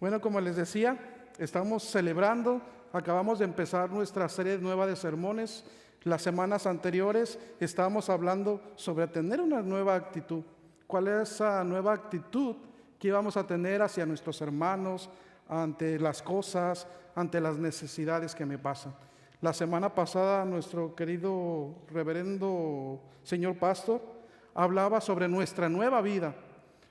Bueno, como les decía, estamos celebrando, acabamos de empezar nuestra serie nueva de sermones. Las semanas anteriores estábamos hablando sobre tener una nueva actitud. ¿Cuál es esa nueva actitud que íbamos a tener hacia nuestros hermanos, ante las cosas, ante las necesidades que me pasan? La semana pasada nuestro querido reverendo señor pastor hablaba sobre nuestra nueva vida,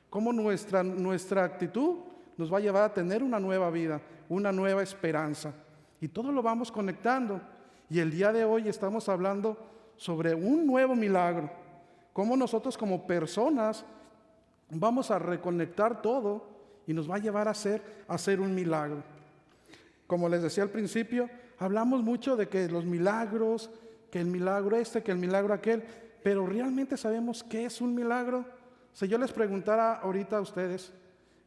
cómo nuestra actitud nos va a llevar a tener una nueva vida, una nueva esperanza. Y todo lo vamos conectando. Y el día de hoy estamos hablando sobre un nuevo milagro. Cómo nosotros como personas vamos a reconectar todo y nos va a llevar a hacer un milagro. Como les decía al principio, hablamos mucho de que los milagros, que el milagro este, que el milagro aquel, pero ¿realmente sabemos qué es un milagro? Si yo les preguntara ahorita a ustedes,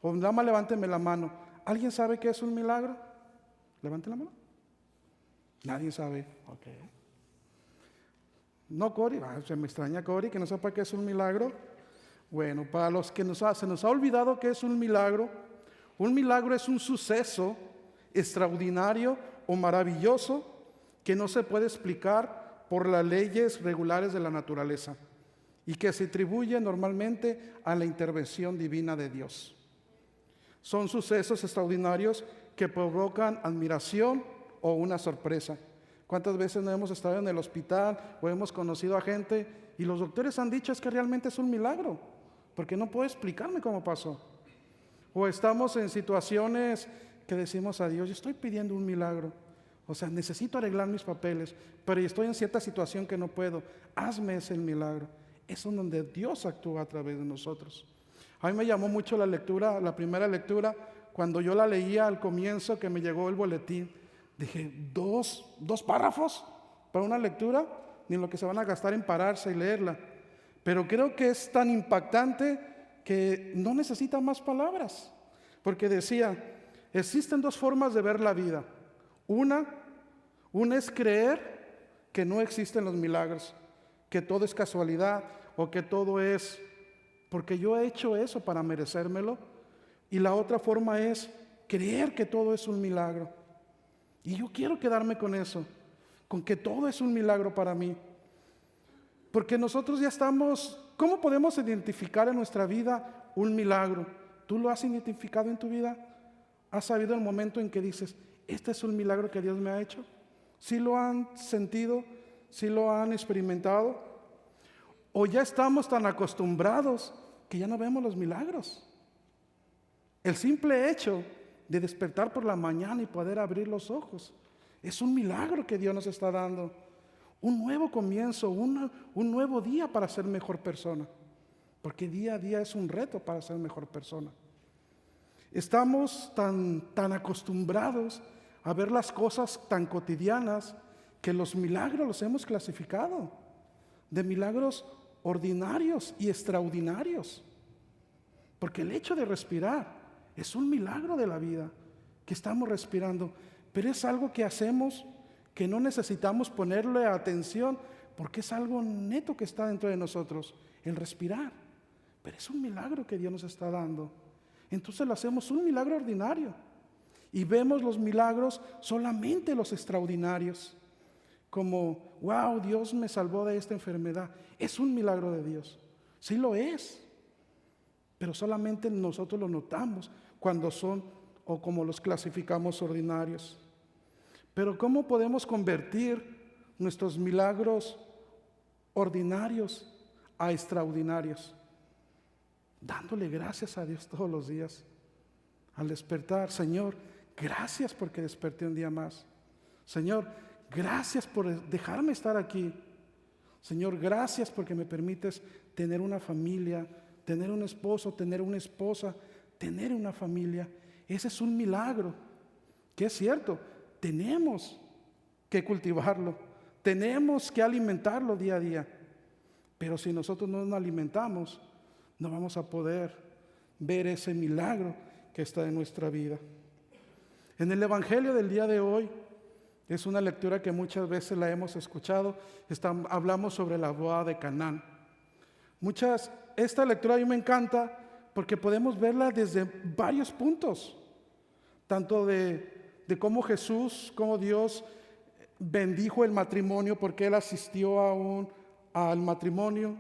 o nada más levánteme la mano, ¿alguien sabe qué es un milagro? Levanten la mano. Nadie sabe. Ok. No, Cori, se me extraña Cori que no sepa qué es un milagro. Bueno, para los que se nos ha olvidado qué es un milagro es un suceso extraordinario o maravilloso que no se puede explicar por las leyes regulares de la naturaleza y que se atribuye normalmente a la intervención divina de Dios. Son sucesos extraordinarios que provocan admiración o una sorpresa. ¿Cuántas veces no hemos estado en el hospital o hemos conocido a gente y los doctores han dicho es que realmente es un milagro, porque no puedo explicarme cómo pasó? O estamos en situaciones que decimos a Dios, yo estoy pidiendo un milagro, o sea, necesito arreglar mis papeles, pero estoy en cierta situación que no puedo, hazme ese milagro. Es donde Dios actúa a través de nosotros. A mí me llamó mucho la lectura, la primera lectura, cuando yo la leía al comienzo que me llegó el boletín. Dije, ¿dos párrafos para una lectura? Ni lo que se van a gastar en pararse y leerla. Pero creo que es tan impactante que no necesita más palabras. Porque decía, existen dos formas de ver la vida. Una es creer que no existen los milagros, que todo es casualidad o que todo es porque yo he hecho eso para merecérmelo. Y la otra forma es creer que todo es un milagro. Y yo quiero quedarme con eso, con que todo es un milagro para mí. Porque nosotros ya estamos, ¿cómo podemos identificar en nuestra vida un milagro? ¿Tú lo has identificado en tu vida? ¿Has sabido el momento en que dices, este es un milagro que Dios me ha hecho? ¿Sí lo han sentido? ¿Sí lo han experimentado? ¿O ya estamos tan acostumbrados que ya no vemos los milagros? El simple hecho de despertar por la mañana y poder abrir los ojos es un milagro que Dios nos está dando. Un nuevo comienzo, un nuevo día para ser mejor persona. Porque día a día es un reto para ser mejor persona. Estamos tan acostumbrados a ver las cosas tan cotidianas que los milagros los hemos clasificado de milagros ordinarios y extraordinarios. Porque el hecho de respirar es un milagro de la vida, que estamos respirando, pero es algo que hacemos que no necesitamos ponerle atención, porque es algo neto que está dentro de nosotros, el respirar. Pero es un milagro que Dios nos está dando. Entonces lo hacemos un milagro ordinario y vemos los milagros solamente los extraordinarios, como, wow, Dios me salvó de esta enfermedad. Es un milagro de Dios, sí lo es, pero solamente nosotros lo notamos cuando son o como los clasificamos ordinarios. Pero ¿cómo podemos convertir nuestros milagros ordinarios a extraordinarios? Dándole gracias a Dios todos los días. Al despertar, Señor, gracias porque desperté un día más. Señor, gracias por dejarme estar aquí. Señor, gracias porque me permites tener una familia, tener un esposo, tener una esposa, tener una familia. Ese es un milagro, que es cierto, tenemos que cultivarlo, tenemos que alimentarlo día a día. Pero si nosotros no nos alimentamos, no vamos a poder ver ese milagro que está en nuestra vida. En el Evangelio del día de hoy, es una lectura que muchas veces la hemos escuchado, hablamos sobre la boda de Canaán. Esta lectura a mí me encanta porque podemos verla desde varios puntos. tanto de cómo Jesús, cómo Dios bendijo el matrimonio porque Él asistió al matrimonio.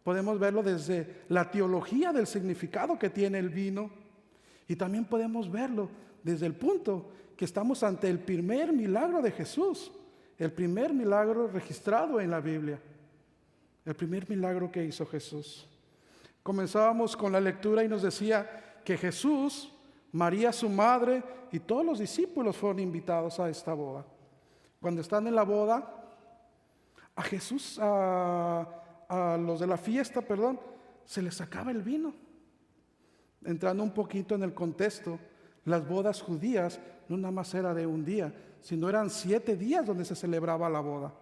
Podemos verlo desde la teología del significado que tiene el vino, y también podemos verlo desde el punto que estamos ante el primer milagro de Jesús, el primer milagro registrado en la Biblia, el primer milagro que hizo Jesús. Comenzábamos con la lectura y nos decía que Jesús, María su madre y todos los discípulos fueron invitados a esta boda. Cuando están en la boda, a Jesús, a los de la fiesta, se les acaba el vino. Entrando un poquito en el contexto, las bodas judías no nada más era de un día, sino eran 7 días donde se celebraba la boda.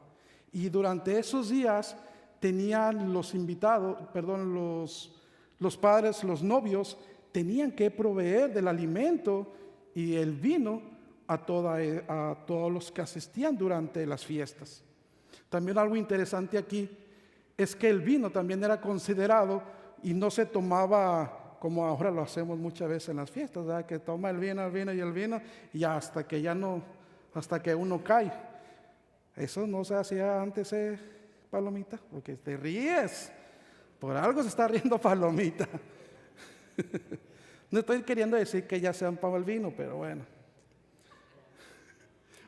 Y durante esos días tenían los invitados, los padres, los novios, tenían que proveer del alimento y el vino a todos los que asistían durante las fiestas. También algo interesante aquí es que el vino también era considerado y no se tomaba como ahora lo hacemos muchas veces en las fiestas, ¿verdad? Que toma el vino y hasta que uno cae. Eso no se hacía antes, Palomita, porque te ríes. Por algo se está riendo Palomita. No estoy queriendo decir que ya sean para el vino, pero bueno.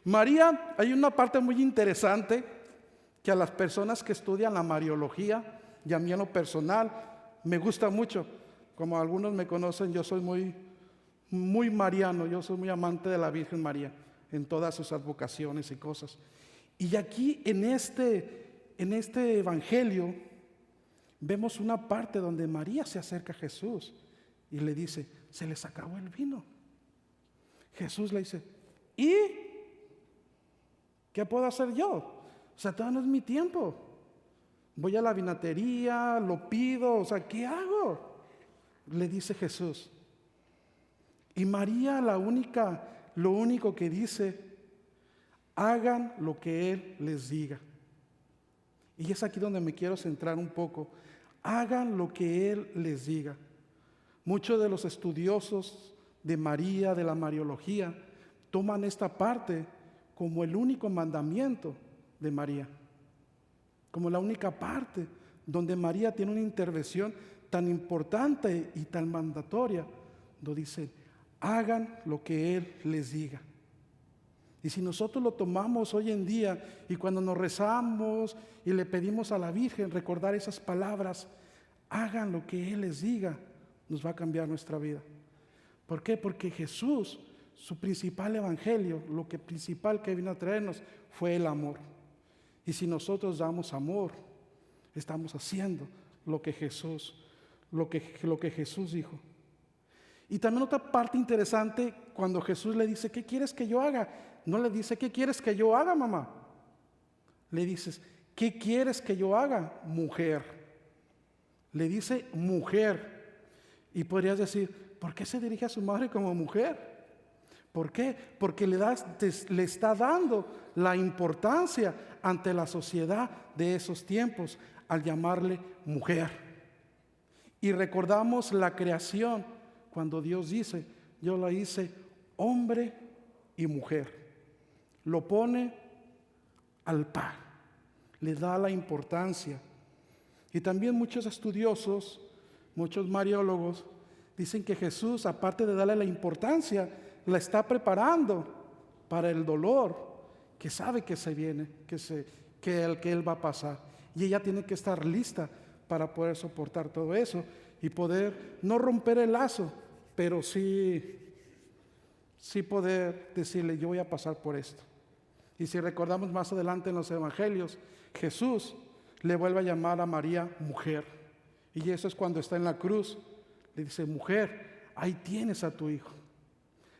María, hay una parte muy interesante que a las personas que estudian la mariología, y a mí en lo personal, me gusta mucho. Como algunos me conocen, yo soy muy mariano, yo soy muy amante de la Virgen María, en todas sus advocaciones y cosas. Y aquí en este evangelio, vemos una parte donde María se acerca a Jesús y le dice, se les acabó el vino. Jesús le dice, ¿y qué puedo hacer yo? O sea, todavía no es mi tiempo. Voy a la vinatería, lo pido, o sea, ¿qué hago? Le dice Jesús. Y María lo único que dice, hagan lo que Él les diga. Y es aquí donde me quiero centrar un poco. Hagan lo que Él les diga. Muchos de los estudiosos de María, de la mariología, toman esta parte como el único mandamiento de María, como la única parte donde María tiene una intervención tan importante y tan mandatoria, donde dice, hagan lo que Él les diga. Y si nosotros lo tomamos hoy en día y cuando nos rezamos y le pedimos a la Virgen recordar esas palabras, hagan lo que Él les diga, nos va a cambiar nuestra vida. ¿Por qué? Porque Jesús, su principal evangelio, lo que principal que vino a traernos fue el amor. Y si nosotros damos amor, estamos haciendo lo que Jesús dijo. Y también otra parte interesante, cuando Jesús le dice, ¿qué quieres que yo haga? No le dice, ¿qué quieres que yo haga, mamá? Le dices, ¿qué quieres que yo haga, mujer? Le dice, mujer. Y podrías decir, ¿por qué se dirige a su madre como mujer? ¿Por qué? Porque le está dando la importancia ante la sociedad de esos tiempos al llamarle mujer. Y recordamos la creación cuando Dios dice, yo la hice hombre y mujer. Lo pone al par, le da la importancia. Y también muchos estudiosos, muchos mariólogos, dicen que Jesús, aparte de darle la importancia, la está preparando para el dolor que sabe que se viene, que Él va a pasar. Y ella tiene que estar lista para poder soportar todo eso y poder no romper el lazo, pero sí poder decirle, yo voy a pasar por esto. Y si recordamos más adelante en los evangelios, Jesús le vuelve a llamar a María mujer. Y eso es cuando está en la cruz. Le dice, mujer, ahí tienes a tu hijo.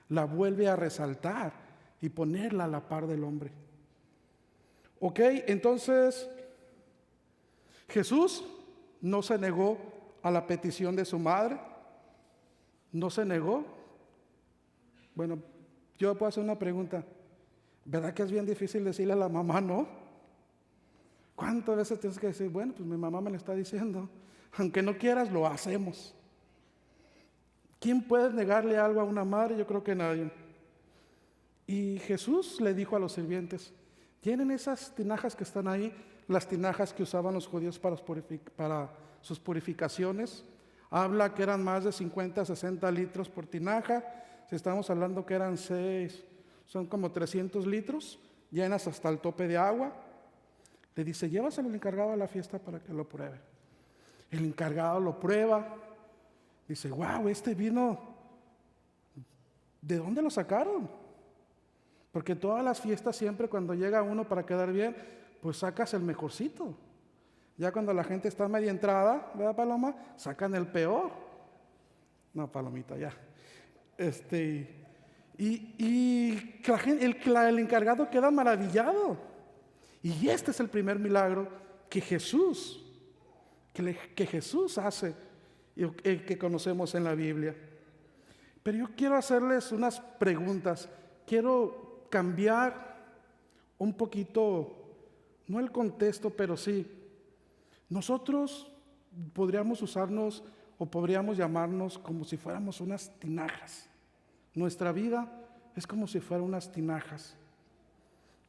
La vuelve a resaltar y ponerla a la par del hombre. Ok, entonces Jesús no se negó a la petición de su madre. No se negó. Bueno, yo puedo hacer una pregunta. ¿Verdad que es bien difícil decirle a la mamá no? ¿Cuántas veces tienes que decir, bueno, pues mi mamá me lo está diciendo, aunque no quieras, lo hacemos? ¿Quién puede negarle algo a una madre? Yo creo que nadie. Y Jesús le dijo a los sirvientes, tienen esas tinajas que están ahí, las tinajas que usaban los judíos para sus purificaciones. Habla que eran más de 50, 60 litros por tinaja. Si estamos hablando que eran 6, son como 300 litros, llenas hasta el tope de agua. Le dice, llévaselo al encargado de la fiesta para que lo pruebe. El encargado lo prueba. Dice, wow, este vino, ¿de dónde lo sacaron? Porque todas las fiestas siempre cuando llega uno para quedar bien, pues sacas el mejorcito. Ya cuando la gente está media entrada, ¿verdad, Paloma? Sacan el peor. No, Palomita, ya. El encargado queda maravillado. Y este es el primer milagro que Jesús hace, el que conocemos en la Biblia. Pero yo quiero hacerles unas preguntas. Quiero cambiar un poquito, no el contexto, pero sí. Nosotros podríamos usarnos o podríamos llamarnos como si fuéramos unas tinajas. Nuestra vida es como si fueran unas tinajas.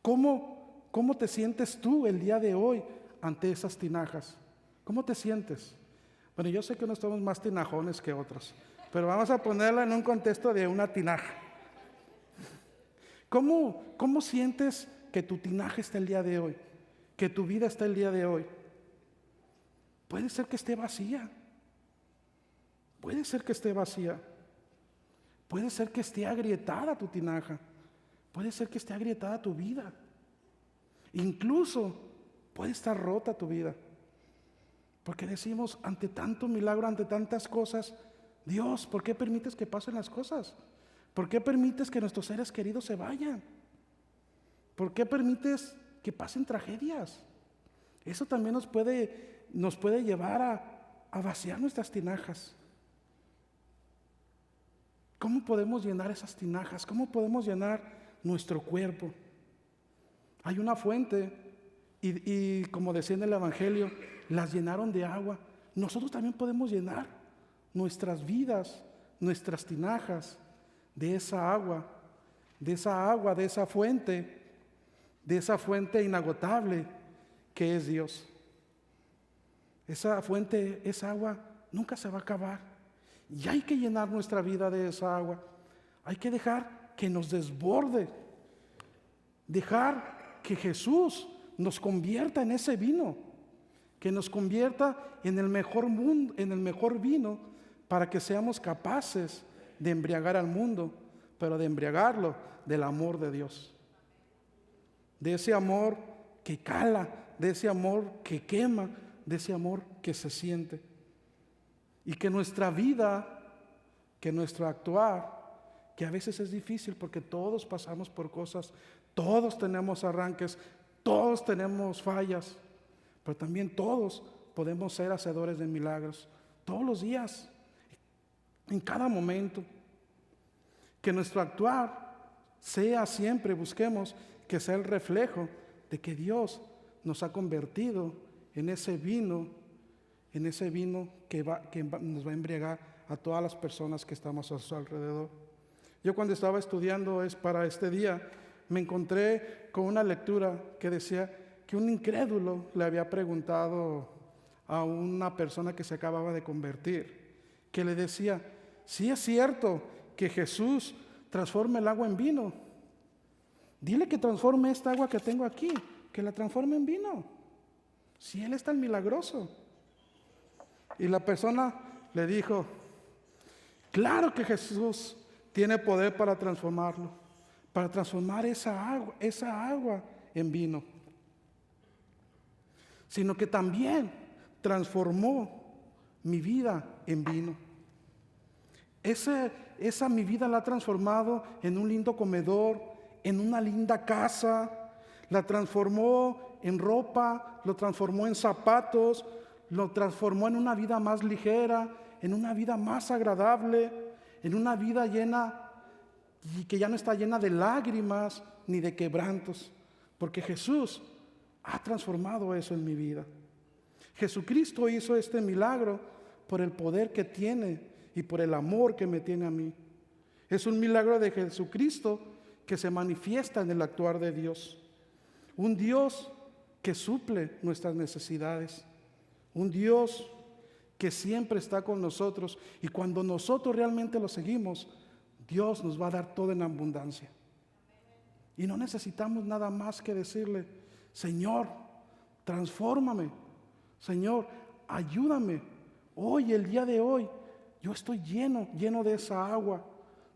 ¿Cómo te sientes tú el día de hoy ante esas tinajas? ¿Cómo te sientes? Bueno, yo sé que unos estamos más tinajones que otros, pero vamos a ponerla en un contexto de una tinaja. ¿Cómo sientes que tu tinaja está el día de hoy? Que tu vida está el día de hoy. Puede ser que esté vacía. Puede ser que esté vacía. Puede ser que esté agrietada tu tinaja. Puede ser que esté agrietada tu vida. Incluso puede estar rota tu vida. Porque decimos, ante tanto milagro, ante tantas cosas, Dios, ¿por qué permites que pasen las cosas? ¿Por qué permites que nuestros seres queridos se vayan? ¿Por qué permites que pasen tragedias? Eso también nos puede llevar a vaciar nuestras tinajas. ¿Cómo podemos llenar esas tinajas? ¿Cómo podemos llenar nuestro cuerpo? Hay una fuente y como decía en el Evangelio, las llenaron de agua. Nosotros también podemos llenar nuestras vidas, nuestras tinajas de esa agua, de esa fuente inagotable que es Dios. Esa fuente, esa agua nunca se va a acabar. Y hay que llenar nuestra vida de esa agua. Hay que dejar que nos desborde. Dejar que Jesús nos convierta en ese vino. Que nos convierta en el mejor vino para que seamos capaces de embriagar al mundo, pero de embriagarlo del amor de Dios. De ese amor que cala, de ese amor que quema, de ese amor que se siente. Y que nuestra vida, que nuestro actuar, que a veces es difícil porque todos pasamos por cosas, todos tenemos arranques, todos tenemos fallas, pero también todos podemos ser hacedores de milagros, todos los días, en cada momento. Que nuestro actuar sea siempre, busquemos que sea el reflejo de que Dios nos ha convertido en ese vino que nos va a embriagar a todas las personas que estamos a su alrededor. Yo cuando estaba estudiando para este día, me encontré con una lectura que decía que un incrédulo le había preguntado a una persona que se acababa de convertir, que le decía, si es cierto que Jesús transforma el agua en vino, dile que transforme esta agua que tengo aquí, que la transforme en vino, si Él es tan milagroso. Y la persona le dijo, claro que Jesús tiene poder para transformarlo, para transformar esa agua en vino, sino que también transformó mi vida en vino. Esa mi vida la ha transformado en un lindo comedor, en una linda casa, la transformó en ropa, lo transformó en zapatos, lo transformó en una vida más ligera, en una vida más agradable, en una vida llena y que ya no está llena de lágrimas ni de quebrantos, porque Jesús ha transformado eso en mi vida. Jesucristo hizo este milagro por el poder que tiene y por el amor que me tiene a mí. Es un milagro de Jesucristo que se manifiesta en el actuar de Dios. Un Dios que suple nuestras necesidades. Un Dios que siempre está con nosotros, y cuando nosotros realmente lo seguimos, Dios nos va a dar todo en abundancia. Y no necesitamos nada más que decirle: Señor, transfórmame. Señor, ayúdame. Hoy, el día de hoy, yo estoy lleno de esa agua.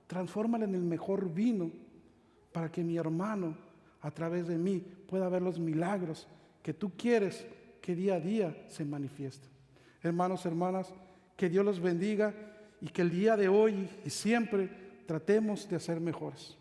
Transfórmala en el mejor vino, para que mi hermano, a través de mí, pueda ver los milagros que tú quieres que día a día se manifiesten. Hermanos, hermanas, que Dios los bendiga, y que el día de hoy y siempre tratemos de ser mejores.